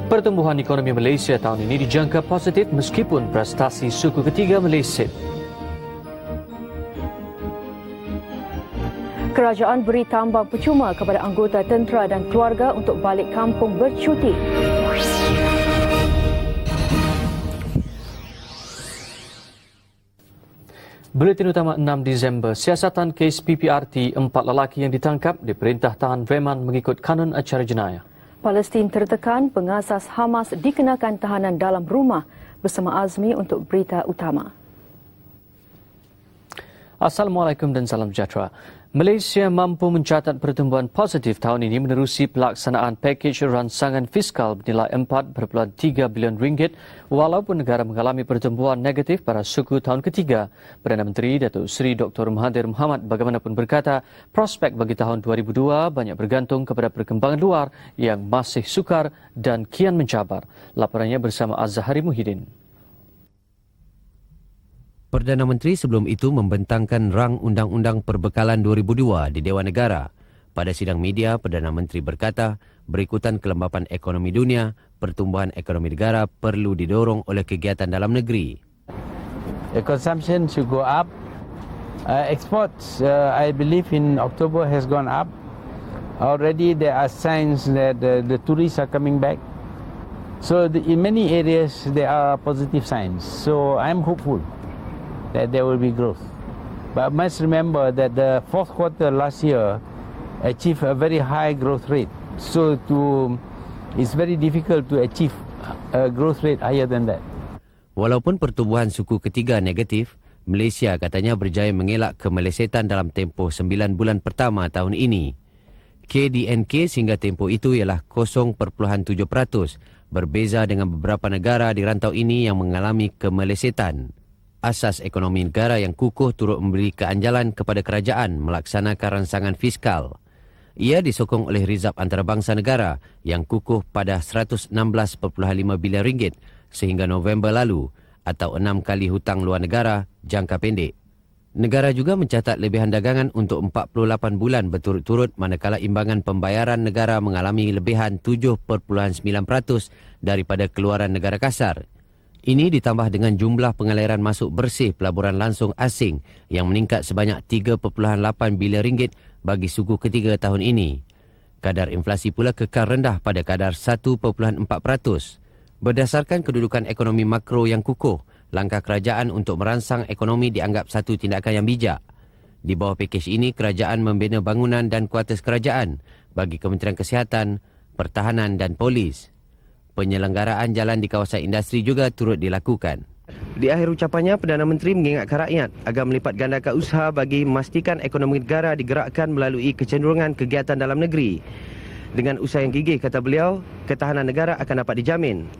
Pertumbuhan ekonomi Malaysia tahun ini dijangka positif meskipun prestasi suku ketiga meleset. Kerajaan beri tambang percuma kepada anggota tentera dan keluarga untuk balik kampung bercuti. Buletin utama 6 Disember, siasatan kes PPRT, 4 lelaki yang ditangkap diperintah tahan reman mengikut kanun acara jenayah. Palestin tertekan, pengasas Hamas dikenakan tahanan dalam rumah bersama Azmi untuk berita utama. Assalamualaikum dan salam sejahtera. Malaysia mampu mencatat pertumbuhan positif tahun ini menerusi pelaksanaan pakej rancangan fiskal bernilai 4.3 bilion ringgit walaupun negara mengalami pertumbuhan negatif pada suku tahun ketiga. Perdana Menteri Datuk Seri Dr. Mahathir Mohamad bagaimanapun berkata, prospek bagi tahun 2002 banyak bergantung kepada perkembangan luar yang masih sukar dan kian mencabar. Laporannya bersama Azhari Muhyiddin. Perdana Menteri sebelum itu membentangkan rang Undang-Undang Perbekalan 2002 di Dewan Negara. Pada sidang media, Perdana Menteri berkata, berikutan kelembapan ekonomi dunia, pertumbuhan ekonomi negara perlu didorong oleh kegiatan dalam negeri. The consumption should go up. Exports, I believe in October has gone up. Already there are signs that the tourists are coming back. So in many areas there are positive signs. So I'm hopeful that there will be growth. But must remember that the fourth quarter last year achieved a very high growth rate. So it's very difficult to achieve a growth rate higher than that. Walaupun pertumbuhan suku ketiga negatif, Malaysia katanya berjaya mengelak kemelesetan dalam tempoh 9 bulan pertama tahun ini. KDNK sehingga tempoh itu ialah 0.7%, berbeza dengan beberapa negara di rantau ini yang mengalami kemelesetan. Asas ekonomi negara yang kukuh turut memberi keanjalan kepada kerajaan melaksanakan rancangan fiskal. Ia disokong oleh rizab antarabangsa negara yang kukuh pada 116.5 bilion ringgit sehingga November lalu atau 6 kali hutang luar negara jangka pendek. Negara juga mencatat lebihan dagangan untuk 48 bulan berturut-turut manakala imbangan pembayaran negara mengalami lebihan 7.9% daripada keluaran negara kasar. Ini ditambah dengan jumlah pengaliran masuk bersih pelaburan langsung asing yang meningkat sebanyak 3.8 bilion ringgit bagi suku ketiga tahun ini. Kadar inflasi pula kekal rendah pada kadar 1.4%. Berdasarkan kedudukan ekonomi makro yang kukuh, langkah kerajaan untuk merangsang ekonomi dianggap satu tindakan yang bijak. Di bawah pakej ini, kerajaan membina bangunan dan kuartus kerajaan bagi Kementerian Kesihatan, Pertahanan dan Polis. Penyelenggaraan jalan di kawasan industri juga turut dilakukan. Di akhir ucapannya, Perdana Menteri mengingatkan rakyat agar melipat gandakan usaha bagi memastikan ekonomi negara digerakkan melalui kecenderungan kegiatan dalam negeri. Dengan usaha yang gigih, kata beliau, ketahanan negara akan dapat dijamin.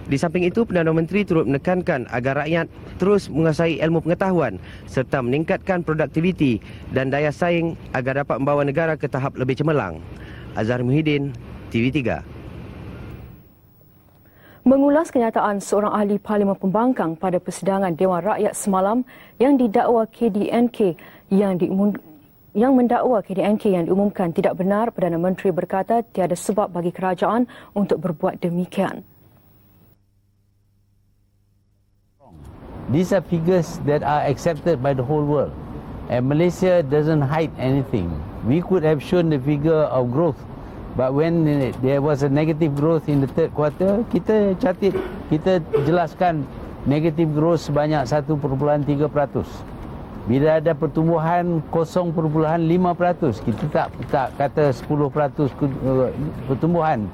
Di samping itu, Perdana Menteri turut menekankan agar rakyat terus menguasai ilmu pengetahuan serta meningkatkan produktiviti dan daya saing agar dapat membawa negara ke tahap lebih cemerlang. Azhar Muhyiddin, TV3. Mengulas kenyataan seorang ahli Parlimen Pembangkang pada persidangan Dewan Rakyat semalam yang didakwa KDNK yang mendakwa KDNK yang diumumkan tidak benar, Perdana Menteri berkata tiada sebab bagi kerajaan untuk berbuat demikian. These are figures that are accepted by the whole world. And Malaysia doesn't hide anything. We could have shown the figure of growth. But when there was a negative growth in the third quarter, kita jelaskan negative growth sebanyak 1.3%. Bila ada pertumbuhan 0.5%, kita tak kata 10% pertumbuhan.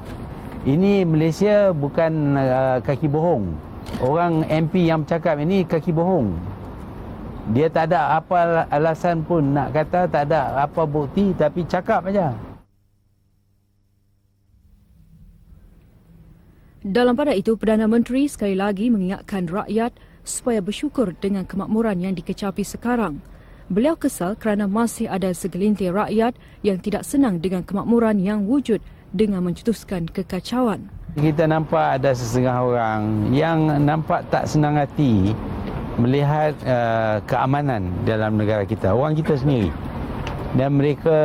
Ini Malaysia bukan kaki bohong. Orang MP yang bercakap ini kaki bohong. Dia tak ada apa alasan pun nak kata, tak ada apa bukti, tapi cakap aja. Dalam pada itu, Perdana Menteri sekali lagi mengingatkan rakyat supaya bersyukur dengan kemakmuran yang dikecapi sekarang. Beliau kesal kerana masih ada segelintir rakyat yang tidak senang dengan kemakmuran yang wujud dengan mencetuskan kekacauan. Kita nampak ada sesetengah orang yang nampak tak senang hati melihat keamanan dalam negara kita, orang kita sendiri. Dan mereka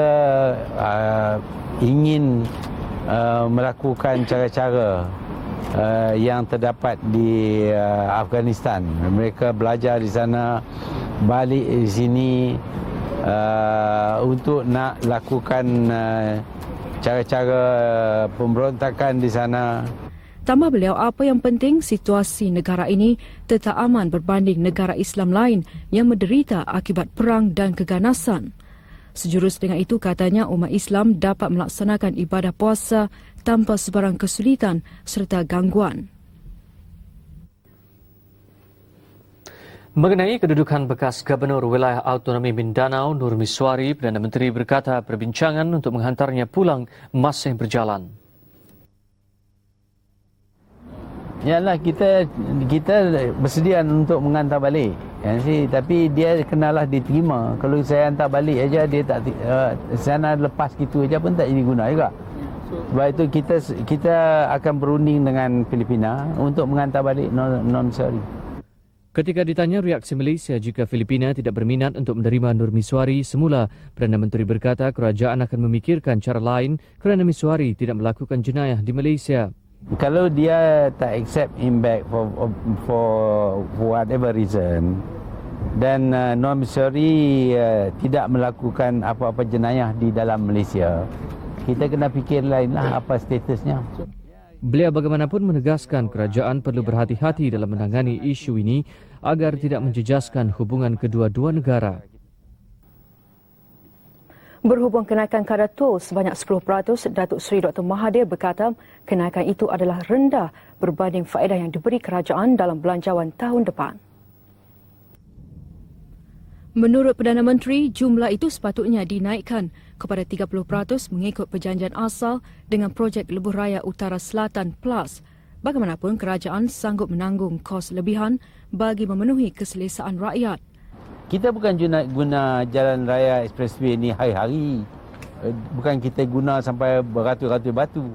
ingin melakukan cara-cara yang terdapat di Afghanistan. Mereka belajar di sana, balik di sini untuk nak lakukan cara-cara pemberontakan di sana. Tambah beliau, apa yang penting situasi negara ini tetap aman berbanding negara Islam lain yang menderita akibat perang dan keganasan. Sejurus dengan itu, katanya umat Islam dapat melaksanakan ibadah puasa tanpa sebarang kesulitan serta gangguan. Mengenai kedudukan bekas Gubernur Wilayah Autonomi Mindanao, Nur Miswari, Perdana Menteri berkata perbincangan untuk menghantarnya pulang masih berjalan. Yalah, kita bersedia untuk menghantar balik. Tapi dia kenalah diterima. Kalau saya hantar balik aja dia tak sana lepas gitu aja pun tak jadi guna juga. Sebab itu kita akan berunding dengan Filipina untuk menghantar balik non-Miswari. Ketika ditanya reaksi Malaysia jika Filipina tidak berminat untuk menerima Nur Miswari, semula Perdana Menteri berkata kerajaan akan memikirkan cara lain kerana Miswari tidak melakukan jenayah di Malaysia. Kalau dia tak accept him back for whatever reason, dan non-Miswari tidak melakukan apa-apa jenayah di dalam Malaysia, kita kena fikir lainlah apa statusnya. Beliau bagaimanapun menegaskan kerajaan perlu berhati-hati dalam menangani isu ini agar tidak menjejaskan hubungan kedua-dua negara. Berhubung kenaikan kadar tol sebanyak 10%, Datuk Seri Dr. Mahathir berkata kenaikan itu adalah rendah berbanding faedah yang diberi kerajaan dalam belanjawan tahun depan. Menurut Perdana Menteri, jumlah itu sepatutnya dinaikkan kepada 30% mengikut perjanjian asal dengan projek Lebuh Raya Utara Selatan Plus. Bagaimanapun, kerajaan sanggup menanggung kos lebihan bagi memenuhi keselesaan rakyat. Kita bukan guna jalan raya expressway ni hari-hari. Bukan kita guna sampai beratus-ratus batu.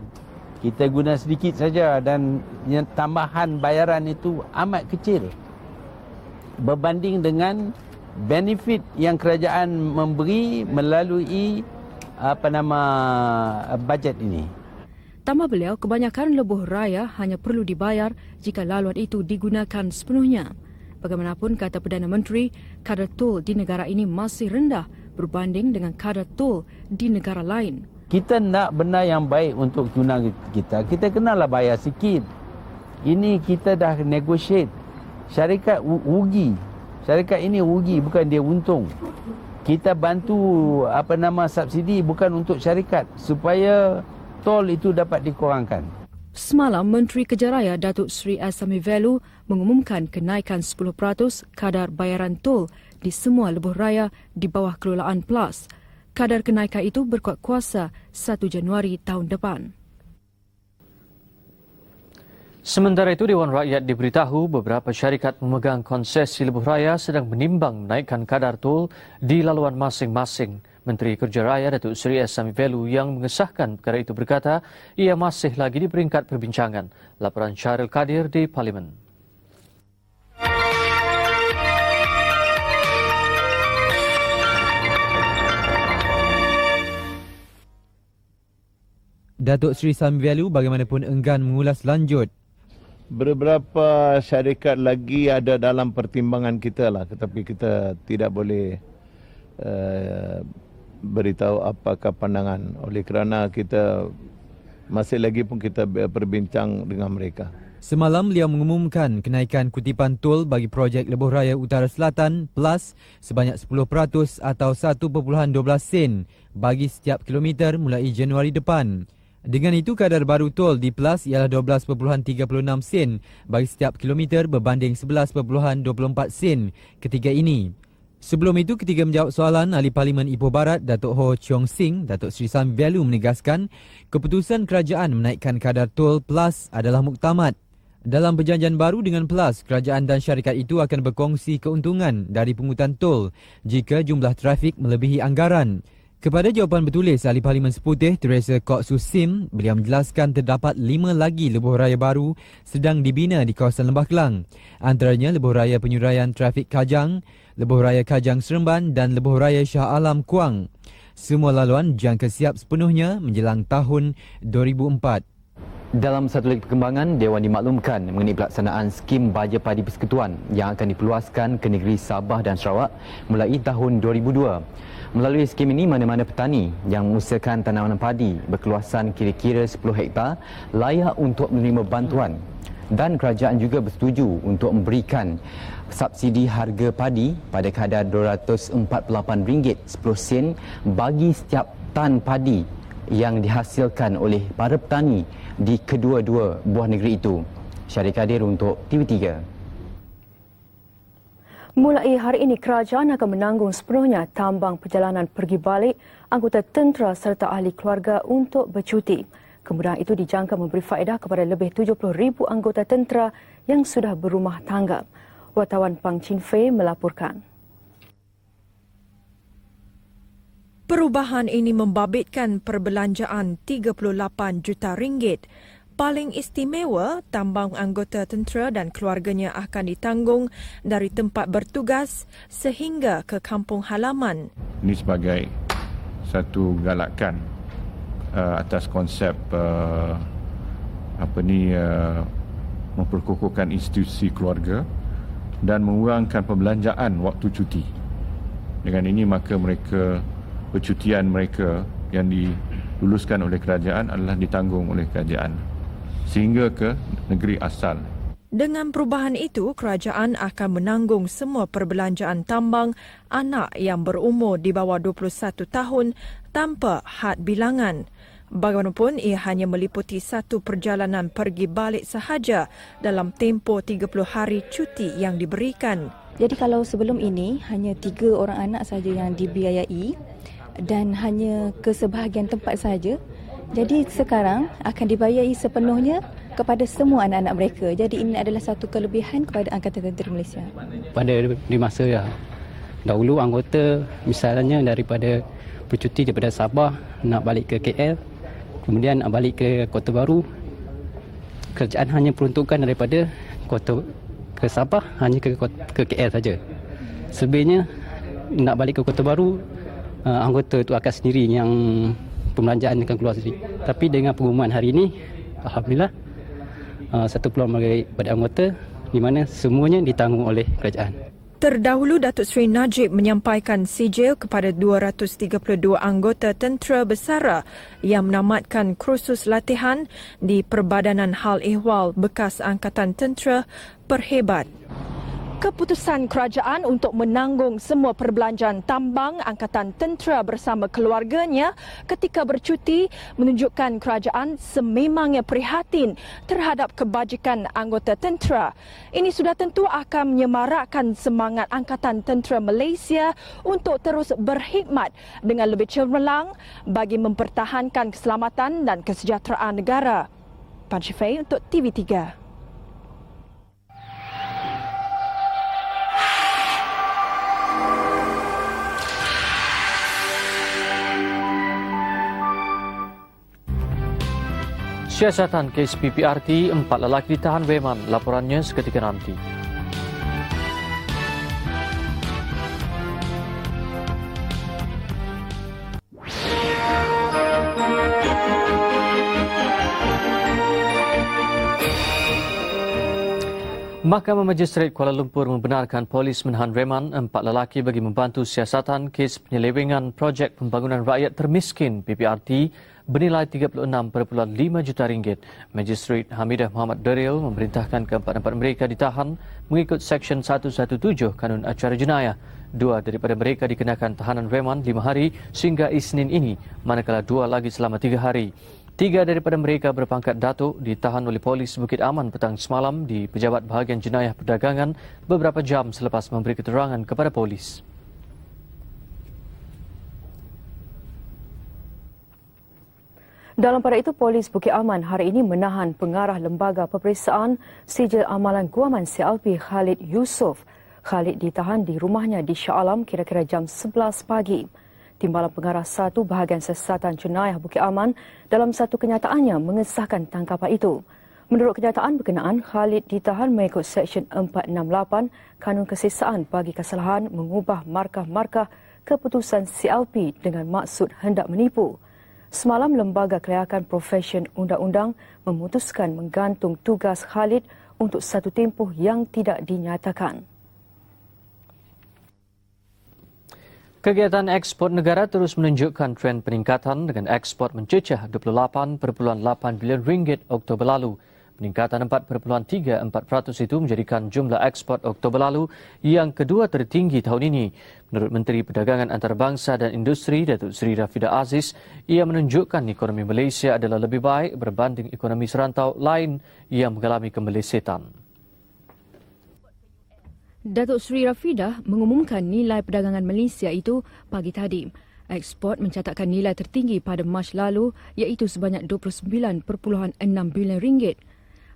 Kita guna sedikit saja dan tambahan bayaran itu amat kecil berbanding dengan benefit yang kerajaan memberi melalui bajet ini. Tambah beliau, kebanyakan lebuh raya hanya perlu dibayar jika laluan itu digunakan sepenuhnya. Bagaimanapun, kata Perdana Menteri, kadar tol di negara ini masih rendah berbanding dengan kadar tol di negara lain. Kita nak benda yang baik untuk tunang kita kenalah bayar sikit. Ini kita dah negotiate. Syarikat rugi. Syarikat ini rugi, bukan dia untung. Kita bantu subsidi bukan untuk syarikat supaya tol itu dapat dikurangkan. Semalam, Menteri Kejaraya Datuk Seri Asami Velu mengumumkan kenaikan 10% kadar bayaran tol di semua lebuh raya di bawah kelolaan PLUS. Kadar kenaikan itu berkuat kuasa 1 Januari tahun depan. Sementara itu, Dewan Rakyat diberitahu beberapa syarikat memegang konsesi lebuh raya sedang menimbang menaikkan kadar tol di laluan masing-masing. Menteri Kerja Raya Datuk Seri Asami Velu yang mengesahkan perkara itu berkata ia masih lagi di peringkat perbincangan. Laporan Syaril Kadir di Parlimen. Datuk Seri Asami Velu bagaimanapun enggan mengulas lanjut. Beberapa syarikat lagi ada dalam pertimbangan kita lah, tetapi kita tidak boleh beritahu apakah pandangan, oleh kerana kita masih lagi pun kita berbincang dengan mereka. Semalam beliau mengumumkan kenaikan kutipan tol bagi projek Lebuh Raya Utara Selatan PLUS sebanyak 10% atau 1.12 sen bagi setiap kilometer mulai Januari depan. Dengan itu, kadar baru tol di PLUS ialah 12.36 sen bagi setiap kilometer berbanding 11.24 sen ketika ini. Sebelum itu, ketika menjawab soalan, Ahli Parlimen Ipoh Barat, Datuk Ho Cheong Sing, Datuk Seri Asami Velu menegaskan keputusan kerajaan menaikkan kadar tol PLUS adalah muktamad. Dalam perjanjian baru dengan PLUS, kerajaan dan syarikat itu akan berkongsi keuntungan dari pungutan tol jika jumlah trafik melebihi anggaran. Kepada jawapan bertulis Ahli Parlimen Seputih Teresa Kok Su Sim, beliau menjelaskan terdapat 5 lagi lebuh raya baru sedang dibina di kawasan Lembah Kelang. Antaranya Lebuh Raya Penyuraian Trafik Kajang, Lebuh Raya Kajang Seremban dan Lebuh Raya Shah Alam Kuang. Semua laluan jangka siap sepenuhnya menjelang tahun 2004. Dalam satu lagi perkembangan, Dewan dimaklumkan mengenai pelaksanaan skim baja padi persekutuan yang akan diperluaskan ke negeri Sabah dan Sarawak mulai tahun 2002. Melalui skim ini, mana-mana petani yang mengusahakan tanaman padi berkeluasan kira-kira 10 hektar layak untuk menerima bantuan. Dan kerajaan juga bersetuju untuk memberikan subsidi harga padi pada kadar RM248.10 bagi setiap tan padi yang dihasilkan oleh para petani di kedua-dua buah negeri itu. Syarif Kadir untuk TV3. Mulai hari ini, kerajaan akan menanggung sepenuhnya tambang perjalanan pergi balik anggota tentera serta ahli keluarga untuk bercuti. Kemudahan itu dijangka memberi faedah kepada lebih 70,000 anggota tentera yang sudah berumah tangga. Wartawan Pang Chin Fei melaporkan. Perubahan ini membabitkan perbelanjaan RM38 juta. Paling istimewa, tambang anggota tentera dan keluarganya akan ditanggung dari tempat bertugas sehingga ke kampung halaman. Ini sebagai satu galakan atas konsep memperkukuhkan institusi keluarga dan mengurangkan perbelanjaan waktu cuti. Dengan ini maka percutian mereka yang diluluskan oleh kerajaan adalah ditanggung oleh kerajaan sehingga ke negeri asal. Dengan perubahan itu, kerajaan akan menanggung semua perbelanjaan tambang anak yang berumur di bawah 21 tahun tanpa had bilangan. Bagaimanapun, ia hanya meliputi satu perjalanan pergi balik sahaja dalam tempoh 30 hari cuti yang diberikan. Jadi kalau sebelum ini hanya 3 orang anak saja yang dibiayai dan hanya ke sebahagian tempat saja. Jadi sekarang akan dibiayai sepenuhnya kepada semua anak-anak mereka. Jadi ini adalah satu kelebihan kepada Angkatan Tentera Malaysia. Pada di masa dahulu anggota misalnya daripada bercuti daripada Sabah nak balik ke KL, kemudian nak balik ke Kota Baru, kerajaan hanya peruntukkan daripada ke Sabah hanya ke KL saja. Selebihnya nak balik ke Kota Baru, anggota itu akan sendiri yang pembelanjaan akan keluar sendiri. Tapi dengan pengumuman hari ini, alhamdulillah, satu peluang pada anggota di mana semuanya ditanggung oleh kerajaan. Terdahulu, Datuk Seri Najib menyampaikan sijil kepada 232 anggota tentera bersara yang menamatkan kursus latihan di Perbadanan Hal Ehwal bekas Angkatan Tentera Perhebat. Keputusan kerajaan untuk menanggung semua perbelanjaan tambang Angkatan Tentera bersama keluarganya ketika bercuti menunjukkan kerajaan sememangnya prihatin terhadap kebajikan anggota tentera. Ini sudah tentu akan menyemarakkan semangat Angkatan Tentera Malaysia untuk terus berkhidmat dengan lebih cemerlang bagi mempertahankan keselamatan dan kesejahteraan negara. Pan Shifei untuk TV3. Siasatan kes PPRT, 4 lelaki ditahan Weman. Laporannya seketika nanti. Mahkamah Magistrate Kuala Lumpur membenarkan polis menahan reman 4 lelaki bagi membantu siasatan kes penyelewengan projek pembangunan rakyat termiskin PPRT bernilai RM36.5 juta. Magistrate Hamidah Muhammad Daril memerintahkan keempat-empat mereka ditahan mengikut Seksyen 117 Kanun Acara Jenayah. 2 daripada mereka dikenakan tahanan reman 5 hari sehingga Isnin ini, manakala 2 lagi selama 3 hari. 3 daripada mereka berpangkat Datuk ditahan oleh polis Bukit Aman petang semalam di Pejabat Bahagian Jenayah Perdagangan beberapa jam selepas memberi keterangan kepada polis. Dalam pada itu, polis Bukit Aman hari ini menahan pengarah Lembaga Peperiksaan Sijil Amalan Guaman CLP Khalid Yusof. Khalid ditahan di rumahnya di Shah Alam kira-kira jam 11 pagi. Timbalan Pengarah 1 Bahagian Siasatan Jenayah Bukit Aman dalam satu kenyataannya mengesahkan tangkapan itu. Menurut kenyataan berkenaan, Khalid ditahan mengikut Seksyen 468 Kanun Kesesaan bagi kesalahan mengubah markah-markah keputusan CLP dengan maksud hendak menipu. Semalam, Lembaga Kelayakan Profession Undang-Undang memutuskan menggantung tugas Khalid untuk satu tempoh yang tidak dinyatakan. Kegiatan ekspor negara terus menunjukkan tren peningkatan dengan ekspor mencecah 28.8 bilion ringgit Oktober lalu. Peningkatan 4.34% itu menjadikan jumlah ekspor Oktober lalu yang kedua tertinggi tahun ini. Menurut Menteri Perdagangan Antarabangsa dan Industri Datuk Seri Rafidah Aziz, ia menunjukkan ekonomi Malaysia adalah lebih baik berbanding ekonomi serantau lain yang mengalami kemelesetan. Datuk Seri Rafidah mengumumkan nilai perdagangan Malaysia itu pagi tadi. Ekspor mencatatkan nilai tertinggi pada Mac lalu iaitu sebanyak 29.6 bilion ringgit.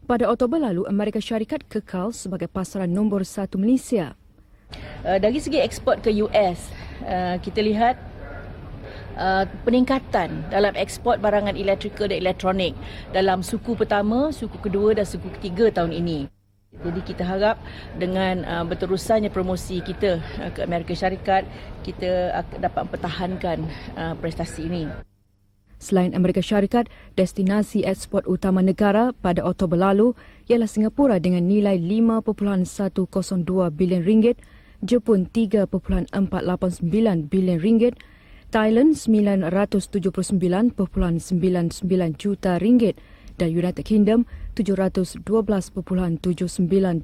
Pada Oktober lalu, Amerika Syarikat kekal sebagai pasaran nombor 1 Malaysia. Dari segi ekspor ke US, kita lihat peningkatan dalam ekspor barangan elektrikal dan elektronik dalam suku pertama, suku kedua dan suku ketiga tahun ini. Jadi kita harap dengan berterusannya promosi kita ke Amerika Syarikat, kita dapat mempertahankan prestasi ini. Selain Amerika Syarikat, destinasi ekspor utama negara pada Oktober lalu ialah Singapura dengan nilai 5.102 bilion ringgit, Jepun 3.489 bilion ringgit, Thailand 979.99 juta ringgit dan United Kingdom 712.79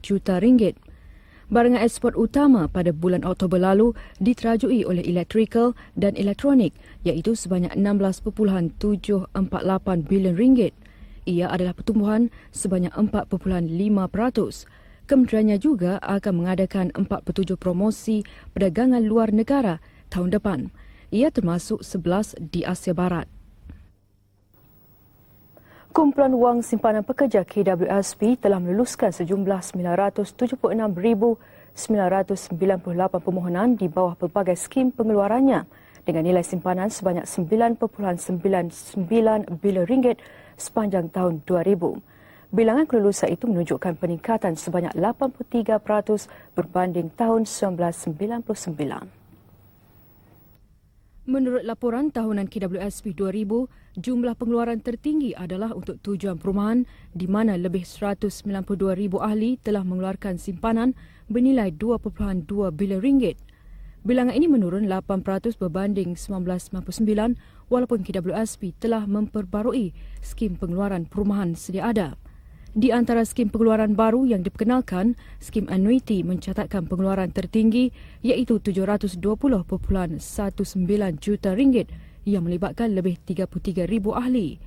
juta ringgit. Barangan ekspor utama pada bulan Oktober lalu diterajui oleh elektrikal dan elektronik iaitu sebanyak 16.748 bilion ringgit. Ia adalah pertumbuhan sebanyak 4.5%. Kementeriannya juga akan mengadakan 47 promosi perdagangan luar negara tahun depan. Ia termasuk 11 di Asia Barat. Kumpulan Wang Simpanan Pekerja KWSP telah meluluskan sejumlah 976,998 permohonan di bawah pelbagai skim pengeluarannya dengan nilai simpanan sebanyak 9.99 bilion ringgit sepanjang tahun 2000. Bilangan kelulusan itu menunjukkan peningkatan sebanyak 83% berbanding tahun 1999. Menurut laporan tahunan KWSP 2000, jumlah pengeluaran tertinggi adalah untuk tujuan perumahan di mana lebih 192,000 ahli telah mengeluarkan simpanan bernilai 2.2 bilion ringgit. Bilangan ini menurun 8% berbanding 1999 walaupun KWSP telah memperbarui skim pengeluaran perumahan sedia ada. Di antara skim pengeluaran baru yang diperkenalkan, skim annuity mencatatkan pengeluaran tertinggi iaitu 720.19 juta ringgit yang melibatkan lebih 33,000 ahli.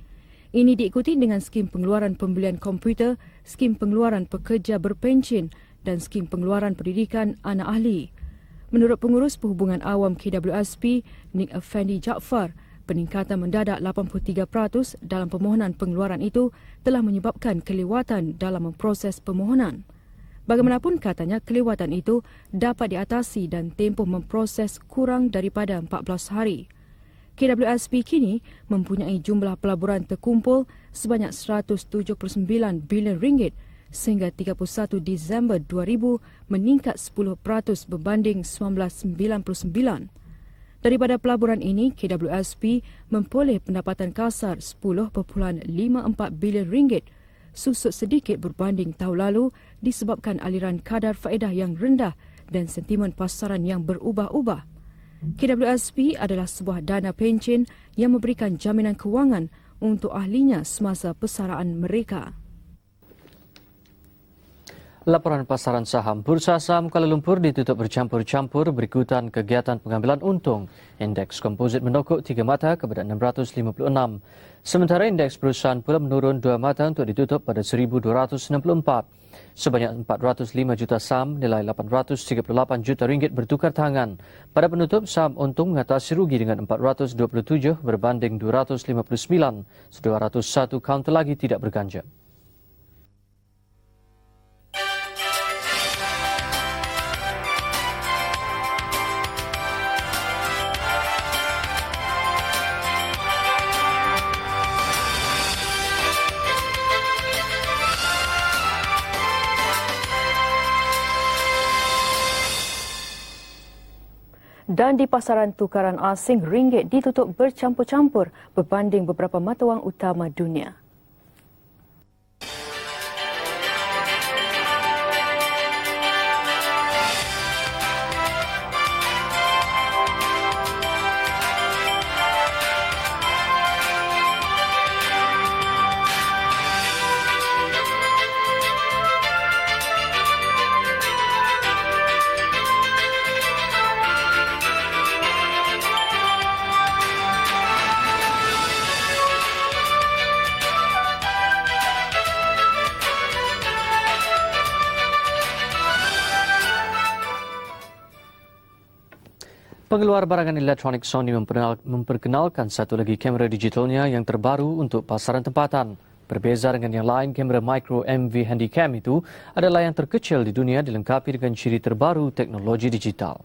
Ini diikuti dengan skim pengeluaran pembelian komputer, skim pengeluaran pekerja berpencen dan skim pengeluaran pendidikan anak ahli. Menurut Pengurus Perhubungan Awam KWSP, Nik Effendi Jaafar, peningkatan mendadak 83% dalam permohonan pengeluaran itu telah menyebabkan kelewatan dalam memproses permohonan. Bagaimanapun katanya kelewatan itu dapat diatasi dan tempoh memproses kurang daripada 14 hari. KWSP kini mempunyai jumlah pelaburan terkumpul sebanyak 179 bilion ringgit sehingga 31 Disember 2000 meningkat 10% berbanding 1999. Daripada pelaburan ini, KWSP memperoleh pendapatan kasar 10.54 bilion ringgit, susut sedikit berbanding tahun lalu disebabkan aliran kadar faedah yang rendah dan sentimen pasaran yang berubah-ubah. KWSP adalah sebuah dana pencen yang memberikan jaminan kewangan untuk ahlinya semasa persaraan mereka. Laporan pasaran saham. Bursa saham Kuala Lumpur ditutup bercampur-campur berikutan kegiatan pengambilan untung. Indeks komposit menokok 3 mata kepada 656. Sementara indeks perusahaan pula menurun 2 mata untuk ditutup pada 1,264. Sebanyak 405 juta saham nilai 838 juta ringgit bertukar tangan. Pada penutup, saham untung mengatasi rugi dengan 427 berbanding 259. 201 kaunter lagi tidak berganjak. Dan di pasaran tukaran asing, ringgit ditutup bercampur-campur berbanding beberapa mata wang utama dunia. Pengeluar barangan elektronik Sony memperkenalkan satu lagi kamera digitalnya yang terbaru untuk pasaran tempatan. Berbeza dengan yang lain, kamera micro MV Handycam itu adalah yang terkecil di dunia dilengkapi dengan ciri terbaru teknologi digital.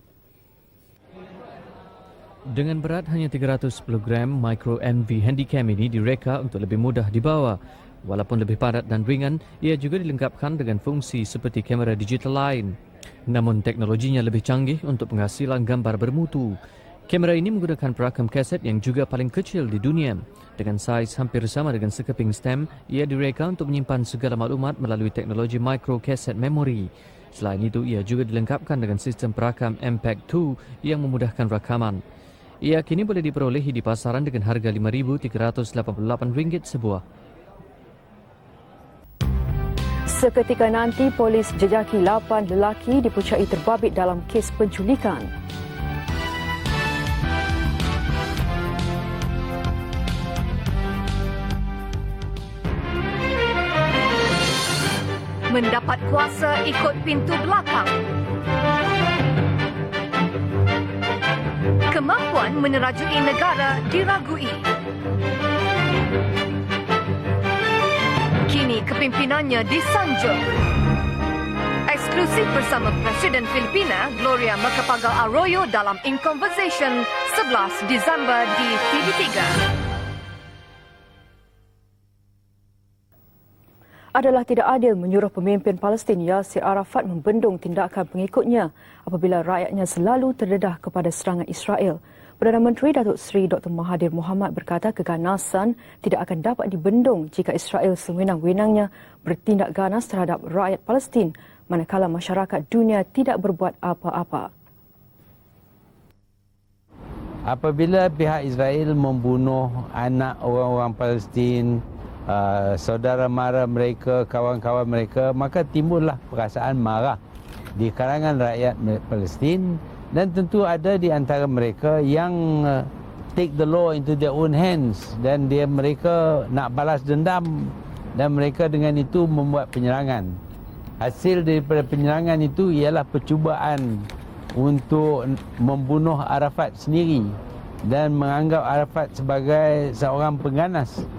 Dengan berat hanya 310 gram, micro MV Handycam ini direka untuk lebih mudah dibawa. Walaupun lebih padat dan ringan, ia juga dilengkapkan dengan fungsi seperti kamera digital lain. Namun teknologinya lebih canggih untuk penghasilan gambar bermutu. Kamera ini menggunakan perakam kaset yang juga paling kecil di dunia. Dengan saiz hampir sama dengan sekeping stem, ia direka untuk menyimpan segala maklumat melalui teknologi micro cassette memory. Selain itu, ia juga dilengkapkan dengan sistem perakam MPEG 2 yang memudahkan rakaman. Ia kini boleh diperolehi di pasaran dengan harga RM5,388 sebuah. Seketika nanti, polis jejaki 8 lelaki dipercayai terbabit dalam kes penculikan. Mendapat kuasa ikut pintu belakang. Kemampuan menerajui negara diragui. Kini kepimpinannya disanjung. Eksklusif bersama Presiden Filipina Gloria Macapagal Arroyo dalam In Conversation 11 Disember di TV3. Adalah tidak adil menyuruh pemimpin Palestin Yasir Arafat membendung tindakan pengikutnya apabila rakyatnya selalu terdedah kepada serangan Israel. Perdana Menteri Datuk Seri Dr. Mahathir Mohamad berkata keganasan tidak akan dapat dibendung jika Israel sewenang-wenangnya bertindak ganas terhadap rakyat Palestin manakala masyarakat dunia tidak berbuat apa-apa. Apabila pihak Israel membunuh anak orang-orang Palestin, saudara mara mereka, kawan-kawan mereka, maka timbullah perasaan marah di kalangan rakyat Palestin. Dan tentu ada di antara mereka yang take the law into their own hands dan mereka nak balas dendam dan mereka dengan itu membuat penyerangan. Hasil daripada penyerangan itu ialah percubaan untuk membunuh Arafat sendiri dan menganggap Arafat sebagai seorang pengganas.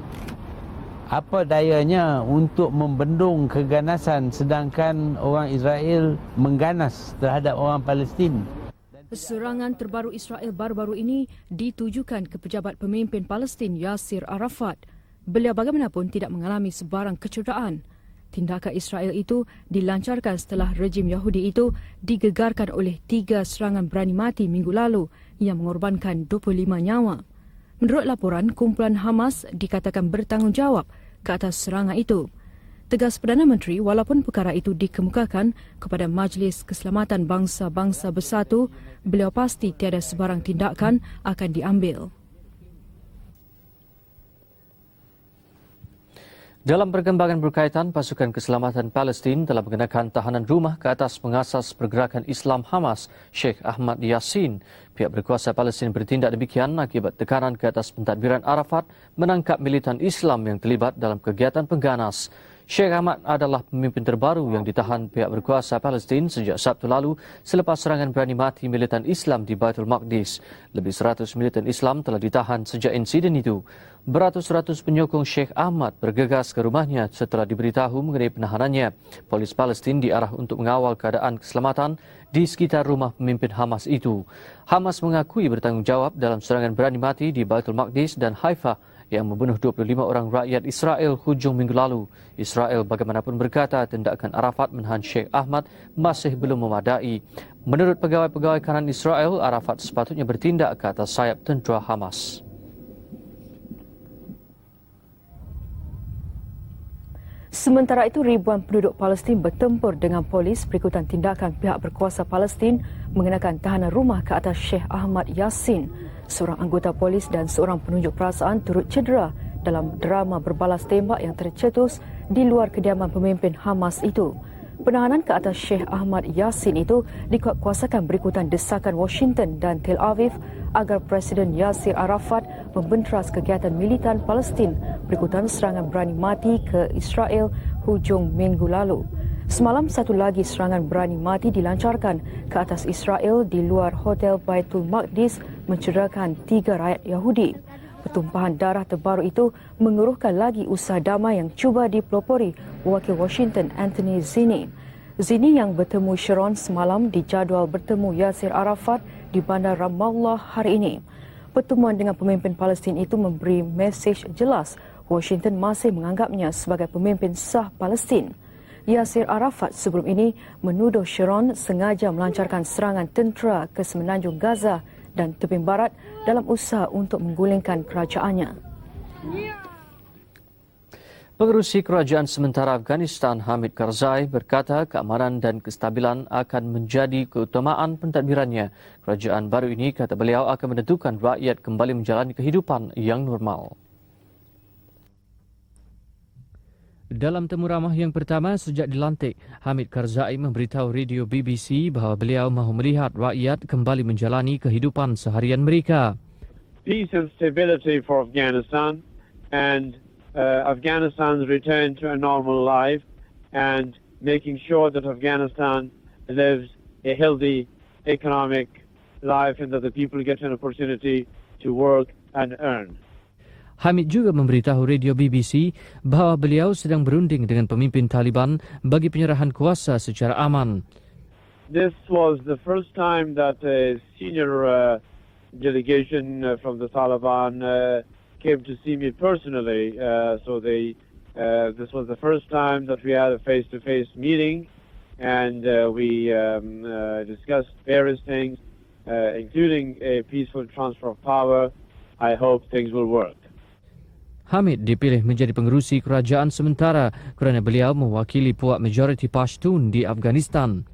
Apa dayanya untuk membendung keganasan sedangkan orang Israel mengganas terhadap orang Palestin? Serangan terbaru Israel baru-baru ini ditujukan ke pejabat pemimpin Palestin Yasir Arafat. Beliau bagaimanapun tidak mengalami sebarang kecederaan. Tindakan Israel itu dilancarkan setelah rejim Yahudi itu digegarkan oleh 3 serangan berani mati minggu lalu yang mengorbankan 25 nyawa. Menurut laporan, kumpulan Hamas dikatakan bertanggungjawab ke atas serangan itu. Tegas Perdana Menteri, walaupun perkara itu dikemukakan kepada Majlis Keselamatan Bangsa-Bangsa Bersatu, beliau pasti tiada sebarang tindakan akan diambil. Dalam perkembangan berkaitan, pasukan keselamatan Palestin telah mengenakan tahanan rumah ke atas pengasas pergerakan Islam Hamas, Sheikh Ahmad Yassin. Pihak berkuasa Palestin bertindak demikian akibat tekanan ke atas pentadbiran Arafat menangkap militan Islam yang terlibat dalam kegiatan pengganas. Sheikh Ahmad adalah pemimpin terbaru yang ditahan pihak berkuasa Palestin sejak Sabtu lalu selepas serangan berani mati militan Islam di Baitul Maqdis. Lebih 100 militan Islam telah ditahan sejak insiden itu. Beratus-ratus penyokong Sheikh Ahmad bergegas ke rumahnya setelah diberitahu mengenai penahanannya. Polis Palestin diarah untuk mengawal keadaan keselamatan di sekitar rumah pemimpin Hamas itu. Hamas mengakui bertanggungjawab dalam serangan berani mati di Baitul Maqdis dan Haifa yang membunuh 25 orang rakyat Israel hujung minggu lalu. Israel bagaimanapun berkata tindakan Arafat menahan Sheikh Ahmad masih belum memadai. Menurut pegawai-pegawai kanan Israel, Arafat sepatutnya bertindak ke atas sayap tentera Hamas. Sementara itu, ribuan penduduk Palestin bertempur dengan polis berikutan tindakan pihak berkuasa Palestin mengenakan tahanan rumah ke atas Sheikh Ahmad Yassin. Seorang anggota polis dan seorang penunjuk perasaan turut cedera dalam drama berbalas tembak yang tercetus di luar kediaman pemimpin Hamas itu. Penahanan ke atas Sheikh Ahmad Yassin itu dikuatkuasakan berikutan desakan Washington dan Tel Aviv agar Presiden Yasir Arafat membenteras kegiatan militan Palestin berikutan serangan berani mati ke Israel hujung minggu lalu. Semalam, satu lagi serangan berani mati dilancarkan ke atas Israel di luar Hotel Baitul Maqdis mencederakan 3 rakyat Yahudi. Pertumpahan darah terbaru itu mengeruhkan lagi usaha damai yang cuba dipelopori wakil Washington Anthony Zinni. Zinni yang bertemu Sharon semalam dijadual bertemu Yasir Arafat di Bandar Ramallah hari ini. Pertemuan dengan pemimpin Palestin itu memberi mesej jelas Washington masih menganggapnya sebagai pemimpin sah Palestin. Yasir Arafat sebelum ini menuduh Sharon sengaja melancarkan serangan tentera ke semenanjung Gaza dan tebing barat dalam usaha untuk menggulingkan kerajaannya. Pengerusi Kerajaan Sementara Afghanistan Hamid Karzai berkata keamanan dan kestabilan akan menjadi keutamaan pentadbirannya. Kerajaan baru ini, kata beliau, akan menentukan rakyat kembali menjalani kehidupan yang normal. Dalam temu ramah yang pertama sejak dilantik, Hamid Karzai memberitahu radio BBC bahawa beliau mahu melihat rakyat kembali menjalani kehidupan seharian mereka. Peace and stability for Afghanistan and Afghanistan's return to a normal life and making sure that Afghanistan lives a healthy economic life and that the people get an opportunity to work and earn. Hamid juga memberitahu radio BBC bahawa beliau sedang berunding dengan pemimpin Taliban bagi penyerahan kuasa secara aman. This was the first time that a senior delegation from the Taliban came to see me personally. This was the first time that we had a face-to-face meeting, and we discussed various things, including a peaceful transfer of power. I hope things will work. Hamid dipilih menjadi pengerusi kerajaan sementara kerana beliau mewakili puak majoriti Pashtun di Afghanistan.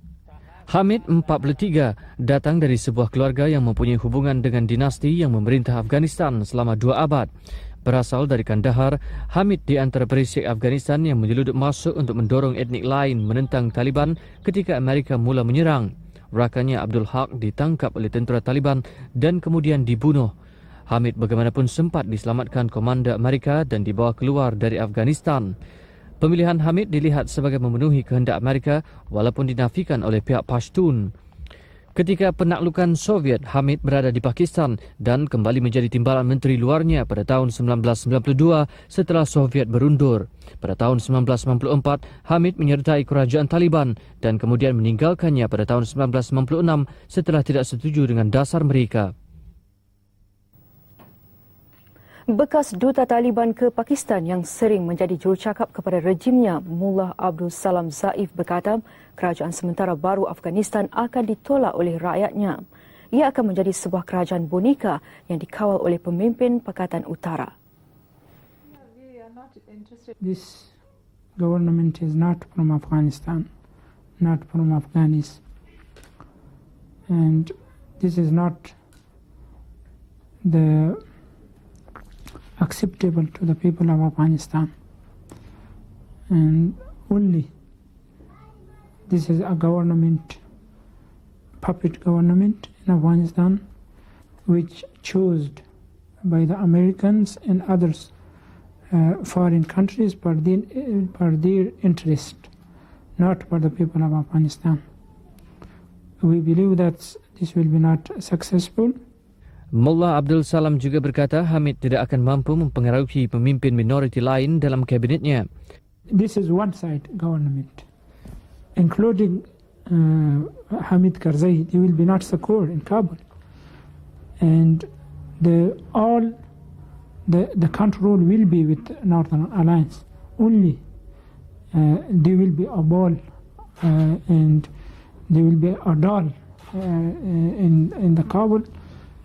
Hamid, 43, datang dari sebuah keluarga yang mempunyai hubungan dengan dinasti yang memerintah Afghanistan selama 2 abad. Berasal dari Kandahar, Hamid di antara perisik Afghanistan yang menyeluduk masuk untuk mendorong etnik lain menentang Taliban ketika Amerika mula menyerang. Rakannya Abdul Haq ditangkap oleh tentera Taliban dan kemudian dibunuh. Hamid bagaimanapun sempat diselamatkan komander Amerika dan dibawa keluar dari Afghanistan. Pemilihan Hamid dilihat sebagai memenuhi kehendak Amerika walaupun dinafikan oleh pihak Pashtun. Ketika penaklukan Soviet, Hamid berada di Pakistan dan kembali menjadi timbalan menteri luarnya pada tahun 1992 setelah Soviet berundur. Pada tahun 1994, Hamid menyertai kerajaan Taliban dan kemudian meninggalkannya pada tahun 1996 setelah tidak setuju dengan dasar mereka. Bekas duta Taliban ke Pakistan yang sering menjadi jurucakap kepada rejimnya, Mullah Abdul Salam Zaif berkata kerajaan sementara baru Afghanistan akan ditolak oleh rakyatnya. Ia akan menjadi sebuah kerajaan boneka yang dikawal oleh pemimpin Pakatan Utara. This government is not from Afghanistan, not from Afghanis. And this is not the acceptable to the people of Afghanistan, and only this is a government, puppet government in Afghanistan, which chosen by the Americans and others foreign countries for their interest, not for the people of Afghanistan. We believe that this will be not successful. Mullah Abdul Salam juga berkata Hamid tidak akan mampu mempengaruhi pemimpin minoriti lain dalam kabinetnya. This is one-side government, including Hamid Karzai. They will be not secure in Kabul, and all the control will be with Northern Alliance. Only there will be a ball and there will be a doll in the Kabul,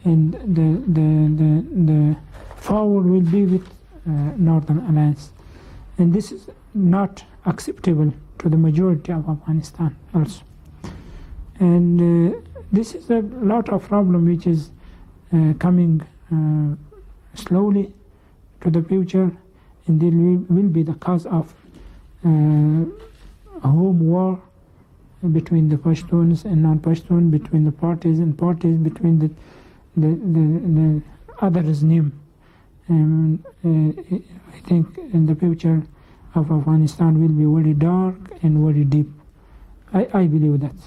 and the forward will be with Northern Alliance. And this is not acceptable to the majority of Afghanistan also. And this is a lot of problem which is coming slowly to the future, and there will be the cause of home war between the Pashtuns and non-Pashtun, between the parties and parties, between the other regime. And I think in the future of Afghanistan will be very dark and very deep. I believe that.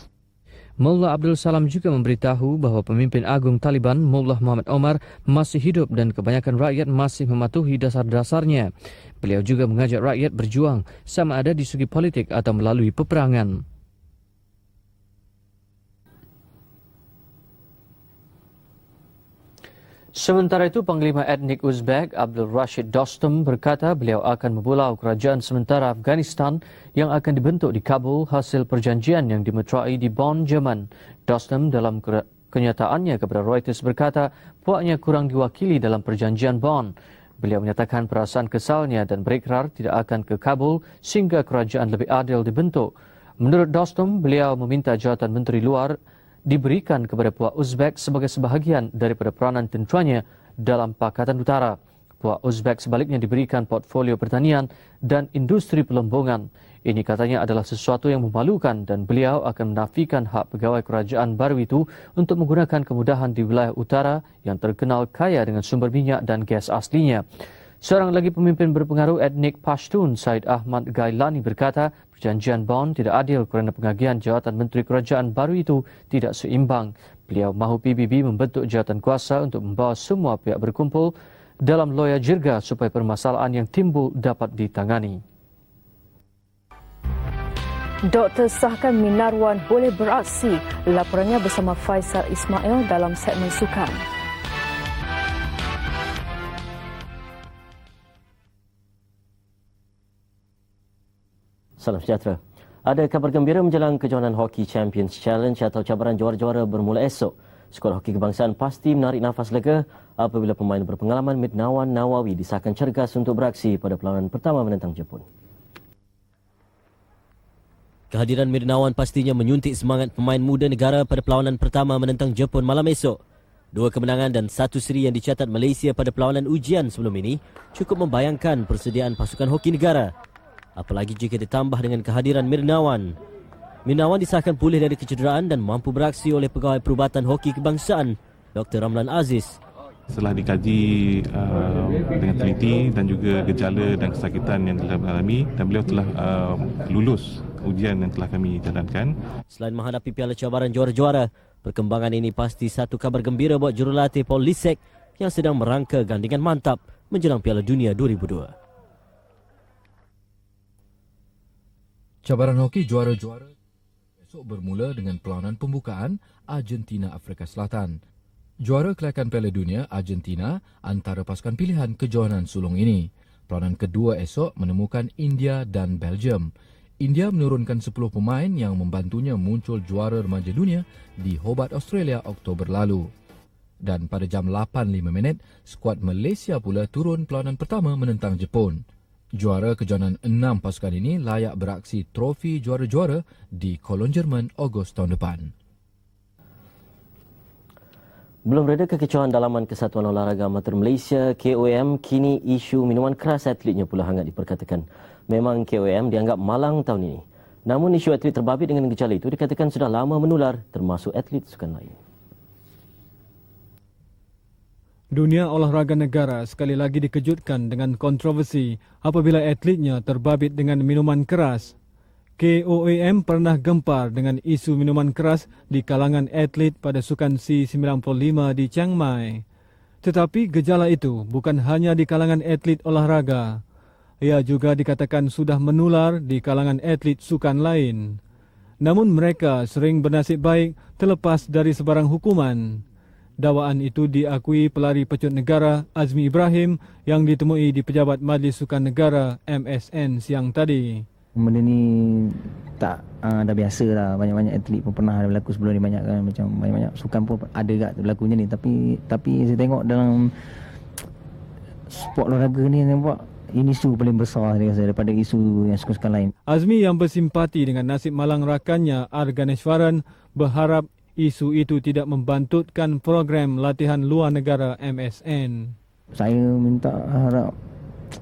Mullah Abdul Salam juga memberitahu bahawa pemimpin agung Taliban, Mullah Muhammad Omar, masih hidup dan kebanyakan rakyat masih mematuhi dasar-dasarnya. Beliau juga mengajak rakyat berjuang sama ada di segi politik atau melalui peperangan. Sementara itu, Panglima Etnik Uzbek Abdul Rashid Dostum berkata beliau akan membulau kerajaan sementara Afghanistan yang akan dibentuk di Kabul hasil perjanjian yang dimeterai di Bonn, Jerman. Dostum dalam kenyataannya kepada Reuters berkata puaknya kurang diwakili dalam perjanjian Bonn. Beliau menyatakan perasaan kesalnya dan berikrar tidak akan ke Kabul sehingga kerajaan lebih adil dibentuk. Menurut Dostum, beliau meminta jawatan Menteri Luar diberikan kepada puak Uzbek sebagai sebahagian daripada peranan tenteranya dalam Pakatan Utara. Puak Uzbek sebaliknya diberikan portfolio pertanian dan industri pelombongan. Ini katanya adalah sesuatu yang memalukan dan beliau akan menafikan hak pegawai kerajaan baru itu untuk menggunakan kemudahan di wilayah utara yang terkenal kaya dengan sumber minyak dan gas aslinya. Seorang lagi pemimpin berpengaruh etnik Pashtun, Said Ahmad Gailani berkata, perjanjian Bonn tidak adil kerana pengagihan jawatan Menteri Kerajaan baru itu tidak seimbang. Beliau mahu PBB membentuk jawatan kuasa untuk membawa semua pihak berkumpul dalam loya jirga supaya permasalahan yang timbul dapat ditangani. Doktor sahkan Minarwan boleh beraksi. Laporannya bersama Faisal Ismail dalam segmen sukan. Salam sejahtera. Ada kabar gembira menjelang kejohanan Hockey Champions Challenge atau cabaran juara-juara bermula esok. Skuad hoki kebangsaan pasti menarik nafas lega apabila pemain berpengalaman Midnawan Nawawi disahkan cergas untuk beraksi pada perlawanan pertama menentang Jepun. Kehadiran Midnawan pastinya menyuntik semangat pemain muda negara pada perlawanan pertama menentang Jepun malam esok. 2 kemenangan dan 1 seri yang dicatat Malaysia pada perlawanan ujian sebelum ini cukup membayangkan persediaan pasukan hoki negara. Apalagi jika ditambah dengan kehadiran Mirnawan. Mirnawan disahkan pulih dari kecederaan dan mampu beraksi oleh Pegawai Perubatan Hoki Kebangsaan, Dr. Ramlan Aziz. Setelah dikaji dengan teliti dan juga gejala dan kesakitan yang telah alami, dan beliau telah lulus ujian yang telah kami jalankan. Selain menghadapi piala cabaran juara-juara, perkembangan ini pasti satu kabar gembira buat jurulatih Paul Lisek yang sedang merangka gandingan mantap menjelang Piala Dunia 2002. Cabaran hoki juara-juara esok bermula dengan perlawanan pembukaan Argentina-Afrika Selatan. Juara kelayakan Piala Dunia Argentina antara pasukan pilihan kejohanan sulung ini. Perlawanan kedua esok menemukan India dan Belgium. India menurunkan 10 pemain yang membantunya muncul juara remaja dunia di Hobart, Australia Oktober lalu. Dan pada jam 8.05, skuad Malaysia pula turun perlawanan pertama menentang Jepun. Juara kejohanan 6 pasukan ini layak beraksi trofi juara-juara di Cologne, Jerman Ogos tahun depan. Belum reda kekecohan dalaman Kesatuan Olahraga Amatur Malaysia KOM, kini isu minuman keras atletnya pula hangat diperkatakan. Memang KOM dianggap malang tahun ini. Namun isu atlet terbabit dengan gejala itu dikatakan sudah lama menular termasuk atlet sukan lain. Dunia olahraga negara sekali lagi dikejutkan dengan kontroversi apabila atletnya terbabit dengan minuman keras. KOAM pernah gempar dengan isu minuman keras di kalangan atlet pada Sukan C95 di Chiang Mai. Tetapi gejala itu bukan hanya di kalangan atlet olahraga. Ia juga dikatakan sudah menular di kalangan atlet sukan lain. Namun mereka sering bernasib baik terlepas dari sebarang hukuman. Dakwaan itu diakui pelari pecut negara Azmi Ibrahim yang ditemui di Pejabat Majlis Sukan Negara MSN siang tadi. Benda ni tak dah biasa lah. Banyak-banyak atlet pun pernah ada berlaku sebelum ni, banyak kan, macam banyak-banyak sukan pun ada kat berlakunya ni. Tapi saya tengok dalam sport olahraga ni, nampak ini isu paling besar saya rasa daripada isu yang sukan-sukan lain. Azmi yang bersimpati dengan nasib malang rakannya R. Ganeshwaran berharap isu itu tidak membantutkan program latihan luar negara MSN. Saya minta harap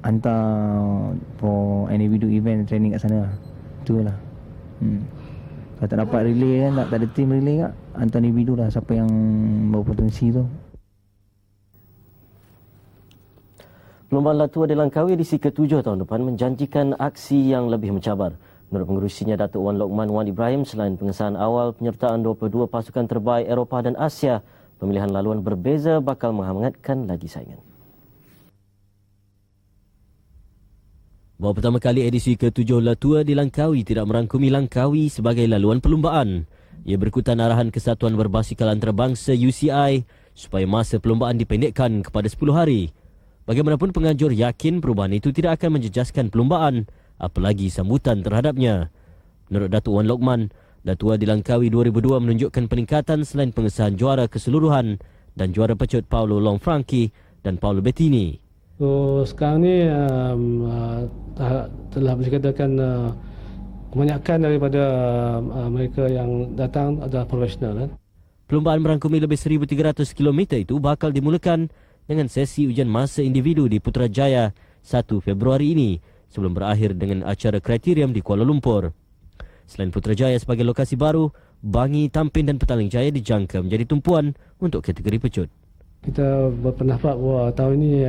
hantar for individual event training kat sana lah. Itulah. Kalau tak dapat relay kan, tak ada team relay kan, hantar individu lah siapa yang berpotensi tu. Perlombaan Latua di Langkawi edisi ke-7 tahun depan menjanjikan aksi yang lebih mencabar. Menurut pengerusinya Datuk Wan Lokman Wan Ibrahim, selain pengesahan awal penyertaan 22 pasukan terbaik Eropah dan Asia, pemilihan laluan berbeza bakal menghangatkan lagi saingan. Bahawa pertama kali edisi ke-7 Latua di Langkawi tidak merangkumi Langkawi sebagai laluan perlombaan. Ia berikutan arahan Kesatuan Berbasikal Antarabangsa UCI supaya masa perlombaan dipendekkan kepada 10 hari. Bagaimanapun penganjur yakin perubahan itu tidak akan menjejaskan perlombaan, apalagi sambutan terhadapnya. Menurut Datuk Wan Lokman, Latua di Langkawi 2002 menunjukkan peningkatan selain pengesahan juara keseluruhan dan juara pecut Paulo Longfranchi dan Paulo Bettini. So, sekarang ni telah boleh dikatakan kebanyakan daripada mereka yang datang adalah profesional. Perlombaan merangkumi lebih 1,300 km itu bakal dimulakan dengan sesi ujian masa individu di Putrajaya 1 Februari ini sebelum berakhir dengan acara kriterium di Kuala Lumpur. Selain Putrajaya sebagai lokasi baru, Bangi, Tampin dan Petaling Jaya dijangka menjadi tumpuan untuk kategori pecut. Kita berpendapat bahawa tahun ini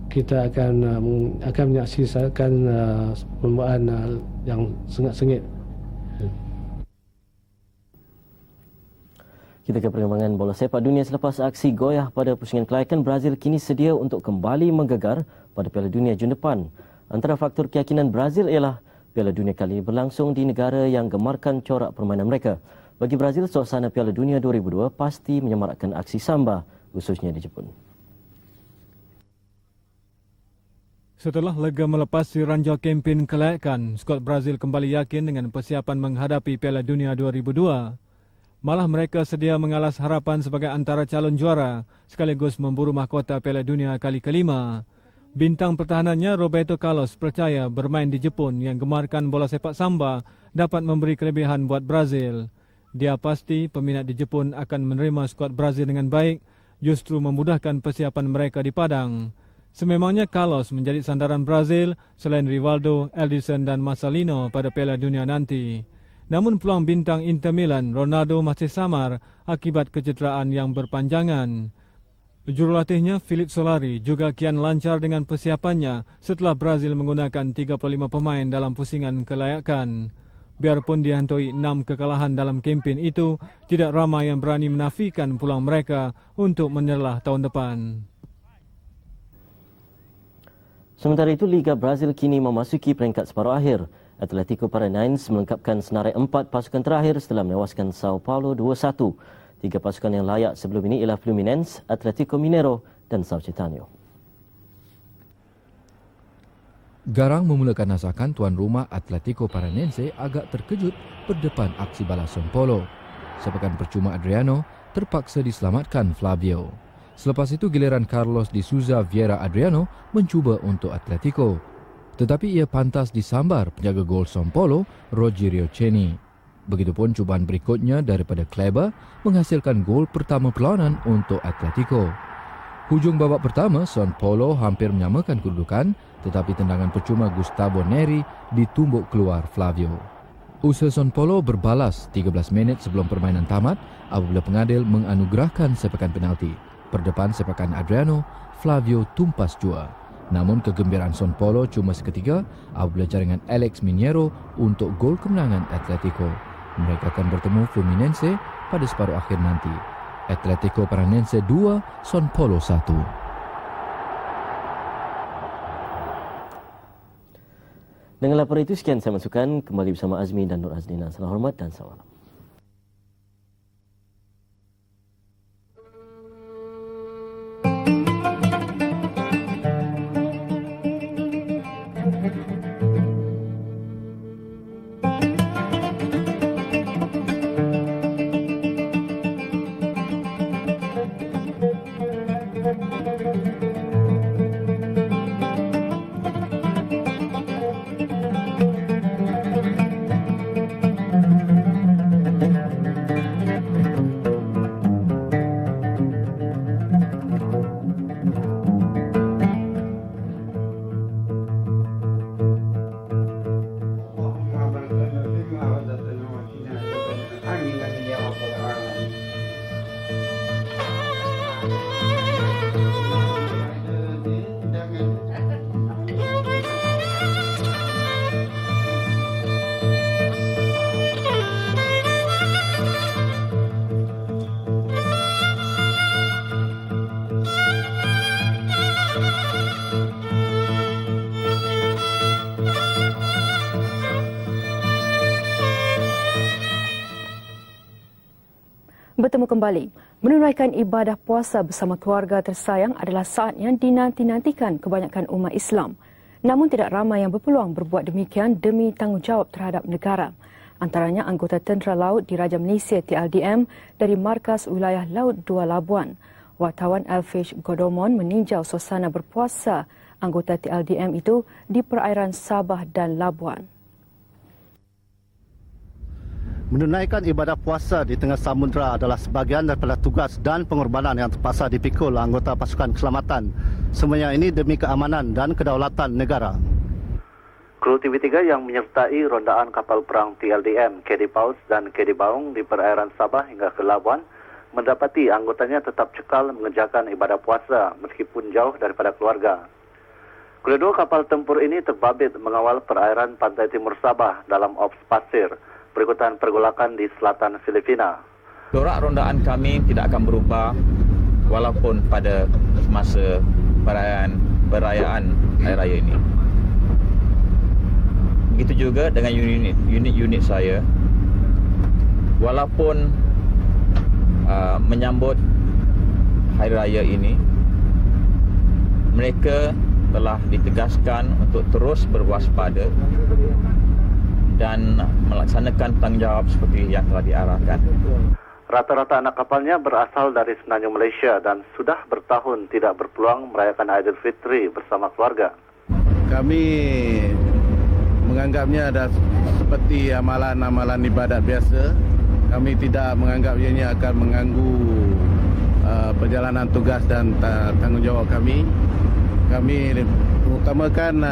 kita akan menyaksikan perlombaan yang sangat sengit. Kita ke perkembangan bola sepak dunia. Selepas aksi goyah pada pusingan kelayakan, Brazil kini sedia untuk kembali menggegar pada Piala Dunia Jun depan. Antara faktor keyakinan Brazil ialah Piala Dunia kali ini berlangsung di negara yang gemarkan corak permainan mereka. Bagi Brazil, suasana Piala Dunia 2002 pasti menyemarakkan aksi samba, khususnya di Jepun. Setelah lega melepasi ranjau kempen kelayakan, skuad Brazil kembali yakin dengan persiapan menghadapi Piala Dunia 2002. Malah mereka sedia mengalas harapan sebagai antara calon juara sekaligus memburu mahkota Piala Dunia kali kelima. Bintang pertahanannya Roberto Carlos percaya bermain di Jepun yang gemarkan bola sepak samba dapat memberi kelebihan buat Brazil. Dia pasti peminat di Jepun akan menerima skuad Brazil dengan baik, justru memudahkan persiapan mereka di padang. Sememangnya Carlos menjadi sandaran Brazil selain Rivaldo, Ederson dan Marcelino pada Piala Dunia nanti. Namun peluang bintang Inter Milan, Ronaldo masih samar akibat kecederaan yang berpanjangan. Jurulatihnya Philip Solari juga kian lancar dengan persiapannya setelah Brazil menggunakan 35 pemain dalam pusingan kelayakan. Biarpun dihantui 6 kekalahan dalam kempen itu, tidak ramai yang berani menafikan peluang mereka untuk menyerlah tahun depan. Sementara itu, Liga Brazil kini memasuki peringkat separuh akhir. Atletico Paranaense melengkapkan senarai 4 pasukan terakhir setelah menewaskan Sao Paulo 2-1. 3 pasukan yang layak sebelum ini ialah Fluminense, Atletico Mineiro dan São Caetano. Garang memulakan nasakan tuan rumah Atletico Paranaense agak terkejut berdepan aksi balas São Paulo. Sepekan percuma Adriano terpaksa diselamatkan Flavio. Selepas itu giliran Carlos de Souza Vieira Adriano mencuba untuk Atletico. Tetapi ia pantas disambar penjaga gol São Paulo, Rogerio Ceni. Begitupun cubaan berikutnya daripada Kleber menghasilkan gol pertama perlawanan untuk Atletico. Hujung babak pertama, São Paulo hampir menyamakan kedudukan, tetapi tendangan percuma Gustavo Neri ditumbuk keluar Flavio. Usaha São Paulo berbalas 13 minit sebelum permainan tamat apabila pengadil menganugerahkan sepakan penalti. Berdepan sepakan Adriano, Flavio tumpas jua. Namun kegembiraan São Paulo cuma seketika apabila jaringan Alex Mineiro untuk gol kemenangan Atletico. Mereka akan bertemu Fluminense pada separuh akhir nanti. Atletico Paranaense 2, São Paulo 1. Dengan laporan itu, sekian saya masukkan. Kembali bersama Azmi dan Nur Azlina. Salam hormat dan salam. Bertemu kembali. Menunaikan ibadah puasa bersama keluarga tersayang adalah saat yang dinanti-nantikan kebanyakan umat Islam. Namun tidak ramai yang berpeluang berbuat demikian demi tanggungjawab terhadap negara. Antaranya anggota Tentera Laut Diraja Malaysia TLDM dari Markas Wilayah Laut 2 Labuan. Wartawan Alfish Godomon meninjau suasana berpuasa anggota TLDM itu di perairan Sabah dan Labuan. Menunaikan ibadah puasa di tengah samudera adalah sebahagian daripada tugas dan pengorbanan yang terpaksa dipikul anggota pasukan keselamatan. Semuanya ini demi keamanan dan kedaulatan negara. Kru TV3 yang menyertai rondaan kapal perang TLDM, KD Paus dan KD Baung di perairan Sabah hingga ke Labuan mendapati anggotanya tetap cekal mengerjakan ibadah puasa meskipun jauh daripada keluarga. Kedua kapal tempur ini terbabit mengawal perairan pantai timur Sabah dalam ops pasir berikutan pergolakan di selatan Filipina. Corak rondaan kami tidak akan berubah walaupun pada masa perayaan Hari Raya ini. Begitu juga dengan unit-unit saya. Walaupun menyambut Hari Raya ini, mereka telah ditegaskan untuk terus berwaspada dan melaksanakan tanggungjawab seperti yang telah diarahkan. Rata-rata anak kapalnya berasal dari Semenanjung Malaysia dan sudah bertahun tidak berpeluang merayakan Aidilfitri bersama keluarga. Kami menganggapnya ada seperti amalan-amalan ibadat biasa. Kami tidak menganggap ianya akan mengganggu perjalanan tugas dan tanggungjawab kami. Kami mengutamakan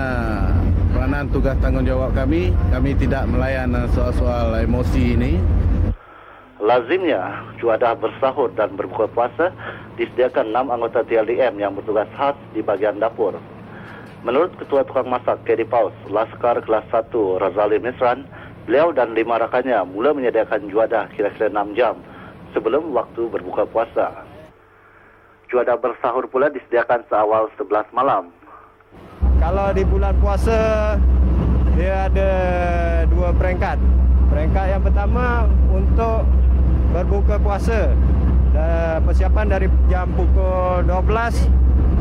peranan tugas tanggungjawab kami. Kami tidak melayan soal-soal emosi ini. Lazimnya, juadah bersahur dan berbuka puasa disediakan 6 anggota TLDM yang bertugas khas di bahagian dapur. Menurut Ketua Tukang Masak KD Paus, Laskar Kelas 1 Razali Misran, beliau dan 5 rakannya mula menyediakan juadah kira-kira 6 jam sebelum waktu berbuka puasa. Juadah bersahur pula disediakan seawal 11 malam. Kalau di bulan puasa, dia ada 2 peringkat. Peringkat yang pertama untuk berbuka puasa. Persiapan dari jam pukul 12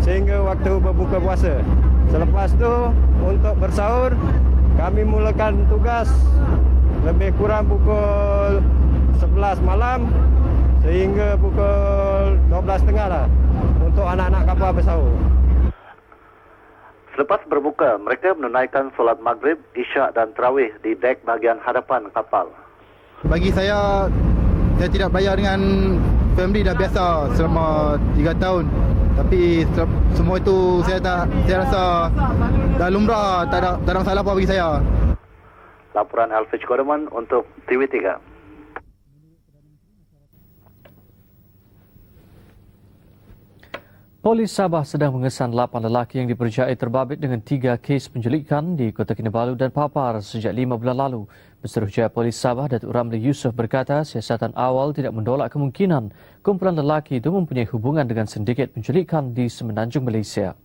sehingga waktu berbuka puasa. Selepas itu, untuk bersahur, kami mulakan tugas lebih kurang pukul 11 malam sehingga pukul 12.30 lah untuk anak-anak kapal bersahur. Selepas berbuka, mereka menunaikan solat maghrib, isyak dan tarawih di dek bahagian hadapan kapal. Bagi saya tidak bayar dengan family dah biasa selama 3 tahun. Tapi semua itu saya rasa dah lumrah, tak ada masalah apa bagi saya. Laporan Alfish Godomon untuk TV3. Polis Sabah sedang mengesan 8 lelaki yang dipercayai terbabit dengan 3 kes penculikan di Kota Kinabalu dan Papar sejak 5 bulan lalu. Pensuruhjaya Polis Sabah, Datuk Ramli Yusof berkata siasatan awal tidak menolak kemungkinan kumpulan lelaki itu mempunyai hubungan dengan sindiket penculikan di Semenanjung Malaysia.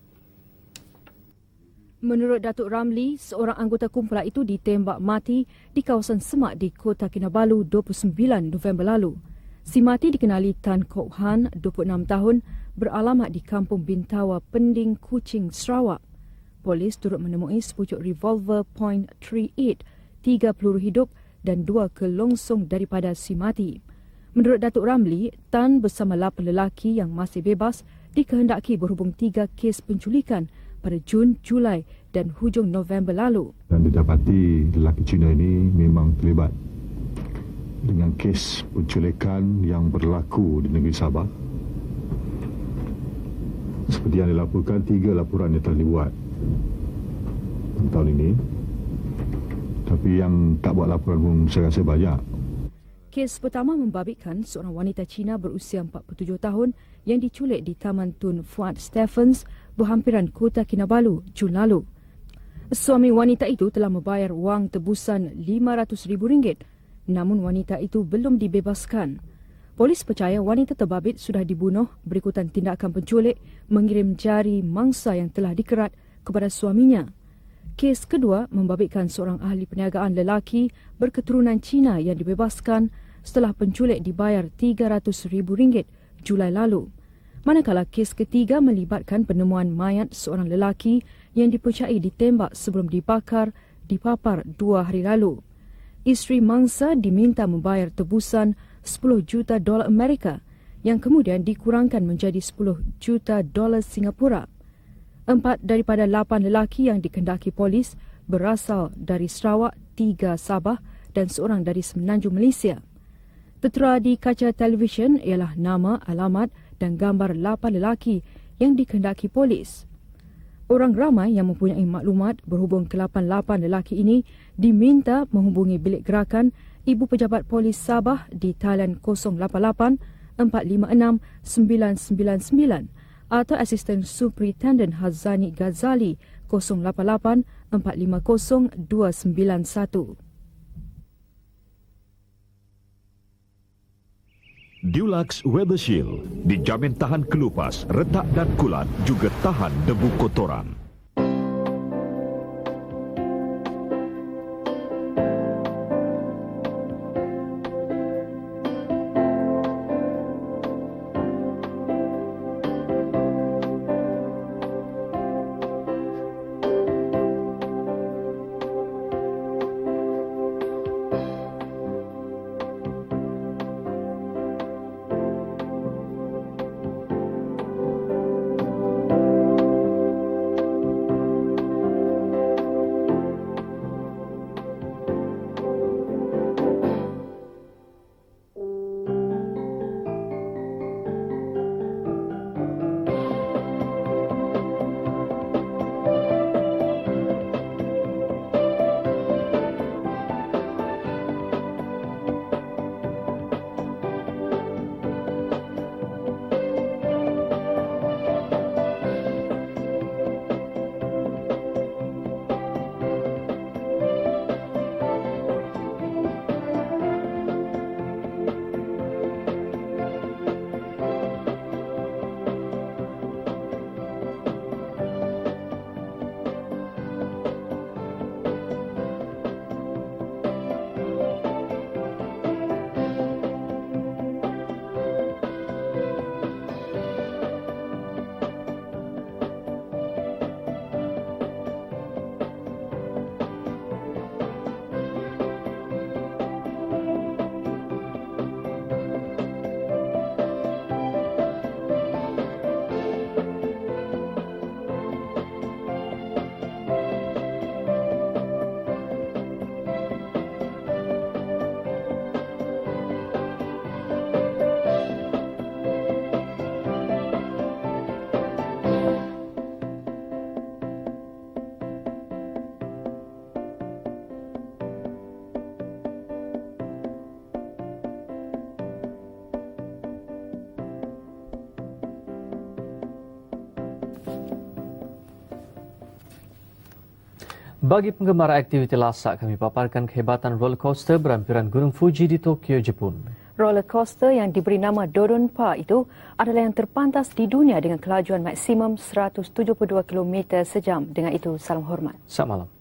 Menurut Datuk Ramli, seorang anggota kumpulan itu ditembak mati di kawasan Semak di Kota Kinabalu 29 November lalu. Si mati dikenali Tan Kok Han, 26 tahun, beralamat di Kampung Bintawa, Pending, Kuching, Sarawak. Polis turut menemui sepucuk revolver .38, 3 peluru hidup dan 2 kelongsong daripada si mati. Menurut Datuk Ramli, Tan bersama 8 lelaki yang masih bebas dikehendaki berhubung 3 kes penculikan pada Jun, Julai dan hujung November lalu. Dan didapati lelaki Cina ini memang terlibat dengan kes penculikan yang berlaku di negeri Sabah. Seperti yang dilaporkan, 3 laporan yang telah dibuat tahun ini. Tapi yang tak buat laporan pun saya rasa banyak. Kes pertama membabitkan seorang wanita Cina berusia 47 tahun yang diculik di Taman Tun Fuad Stephens, berhampiran Kota Kinabalu, Jun lalu. Suami wanita itu telah membayar wang tebusan RM500,000, namun wanita itu belum dibebaskan. Polis percaya wanita terbabit sudah dibunuh berikutan tindakan penculik mengirim jari mangsa yang telah dikerat kepada suaminya. Kes kedua membabitkan seorang ahli perniagaan lelaki berketurunan Cina yang dibebaskan setelah penculik dibayar RM300,000 Julai lalu. Manakala kes ketiga melibatkan penemuan mayat seorang lelaki yang dipercayai ditembak sebelum dibakar di Papar 2 hari lalu. Isteri mangsa diminta membayar tebusan $10 juta Amerika yang kemudian dikurangkan menjadi $10 juta Singapura. 4 daripada 8 lelaki yang dikendaki polis berasal dari Sarawak, 3 Sabah dan seorang dari Semenanjung Malaysia. Tertera di kaca televisyen ialah nama, alamat dan gambar 8 lelaki yang dikendaki polis. Orang ramai yang mempunyai maklumat berhubung ke 8 lelaki ini diminta menghubungi bilik gerakan Ibu Pejabat Polis Sabah di talian 088 456 999 atau Asisten Superintendent Hazani Ghazali 088 450 291. Dulux Weather Shield dijamin tahan kelupas, retak dan kulat, juga tahan debu kotoran. Bagi penggemar aktiviti lasak, kami paparkan kehebatan roller coaster berampiran Gunung Fuji di Tokyo, Jepun. Roller coaster yang diberi nama Dodonpa itu adalah yang terpantas di dunia dengan kelajuan maksimum 172 km sejam. Dengan itu, salam hormat. Selamat malam.